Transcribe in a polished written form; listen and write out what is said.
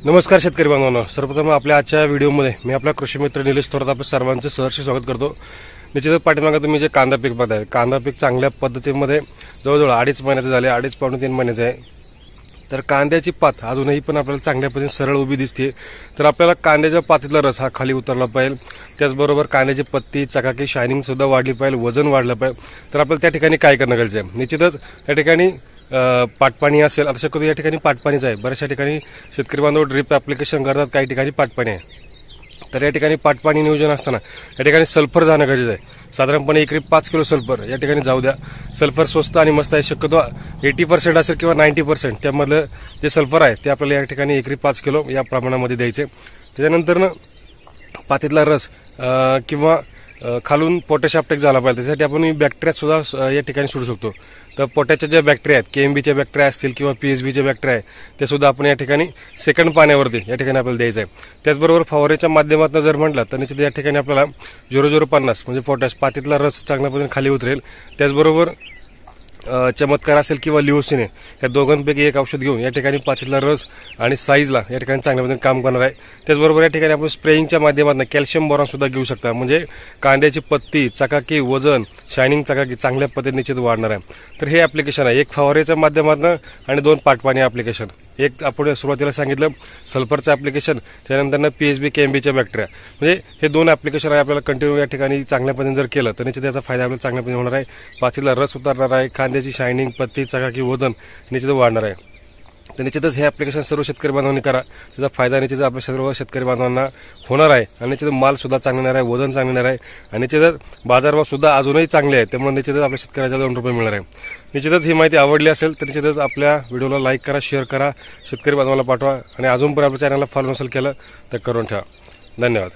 नमस्कार शेतकरी बांधवांनो, सर्वप्रथम आपल्या आजच्या व्हिडिओमध्ये मी आपला कृषी मित्र निलेश थोरात आपल्या सर्वांचे सहर्ष स्वागत करतो। निश्चितच पाठीमागे तुम्ही जे कांदा पीक बघताय, कांदा पीक चांगल्या पद्धतीमध्ये जवळजवळ 2.5 महिन्याचे झाले, 2.5 पावणे 3 महिन्याचे आहे। तर कांद्याची पात अजूनही पण आपल्याला चांगल्या पद्धतीने सरळ उभी दिसते। तर आपल्याला कांद्याच्या पातीतला रस हा खाली उतरला पाहिजे, त्याचबरोबर कांद्याची पत्ती चकाकी शायनिंग सुद्धा वाढली पाहिजे, वजन वाढलं पाहिजे। तर आपल्याला त्या ठिकाणी काय करणं गरजेचं आहे? निश्चितच या ठिकाणी पाटपाणी असेल, आता शक्यतो या ठिकाणी पाटपाणीच आहे। बऱ्याचशा ठिकाणी शेतकरी बांधव ड्रिप ॲप्लिकेशन करतात, काही ठिकाणी पाटपाणी आहे। तर या ठिकाणी पाटपाणी नियोजन असताना या ठिकाणी सल्फर जाणं गरजेचं आहे। साधारणपणे एकरी 5 किलो सल्फर या ठिकाणी जाऊ द्या। सल्फर स्वस्त आणि मस्त आहे, शक्यतो 80% असेल किंवा 90% त्यामधलं जे सल्फर आहे ते आपल्याला या ठिकाणी एकरी 5 किलो या प्रमाणामध्ये द्यायचे। त्याच्यानंतर पातीतला रस किंवा खालून पोटॅश अपटेक झाला पाहिजे, त्यासाठी आपण बॅक्टेरिया सुद्धा या ठिकाणी सोडू शकतो। तर पोटॅशच्या ज्या बॅक्टेरिया आहेत, केएमबीच्या बॅक्टेरिया असतील किंवा पीएचबीच्या बॅक्टेरिया आहे ते सुद्धा आपण या ठिकाणी सेकंड पाण्यावरती या ठिकाणी आपल्याला द्यायचं आहे। त्याचबरोबर फवारणीच्या माध्यमातून जर म्हटलं तर निश्चित या ठिकाणी आपल्याला 0050 म्हणजे पोटॅश पातीतला रस चांगल्या पद्धतीने खाली उतरेल। त्याचबरोबर चमत्कार असेल किंवा लिओसिन या दोघांपैकी एक औषध घेऊन या ठिकाणी पातीतला रस आणि साईजला या ठिकाणी चांगल्या पद्धतीने काम करणार आहे। त्याचबरोबर या ठिकाणी आपण स्प्रेइंगच्या माध्यमातून कॅल्शियम बोरॉन सुद्धा घेऊ शकता, म्हणजे कांद्याची पत्ती चकाकी वजन शायनिंग चकाकी चांगल्या पद्धतीने निश्चित वाढणार आहे। तर हे ॲप्लिकेशन आहे, एक फवारणीच्या माध्यमातून आणि 2 पाटपाणी ॲप्लिकेशन। एक आपण सुरुवातीला सांगितलं सल्फरचं ॲप्लिकेशन, त्यानंतर पीएचबी केएमबीच्या बॅक्टेरिया, म्हणजे हे 2 ॲप्लिकेशन आहे आपल्याला कंटिन्यू या ठिकाणी चांगल्या पद्धतीने जर केलं तर निश्चित त्याचा फायदा आपल्याला चांगल्या पद्धतीने होणार आहे। पातीला रस उतरणार आहे, कांद्याची शायनिंग पत्ती चकाकी वजन निश्चित वाढणार आहे। तर निश्चितच हे ॲप्लिकेशन सर्व शेतकरी बांधवांनी करा, त्याचा फायदा निश्चित आपल्या सर्व शेतकरी बांधवांना होणार आहे। आणि निश्चित माल सुद्धा चांगला येणार आहे, वजन चांगलं येणार आहे आणि निश्चितच बाजारभाव सुद्धा अजूनही चांगले आहेत, त्यामुळे निश्चितच आपल्या शेतकऱ्याला 2 रुपये मिळणार आहे। निश्चितच ही माहिती आवडली असेल तर निश्चितच आपल्या व्हिडिओला लाईक करा, शेअर करा, शेतकरी बांधवांना पाठवा आणि अजून पण आपल्या चॅनलला फॉलो नसेल केलं तर करून ठेवा। धन्यवाद।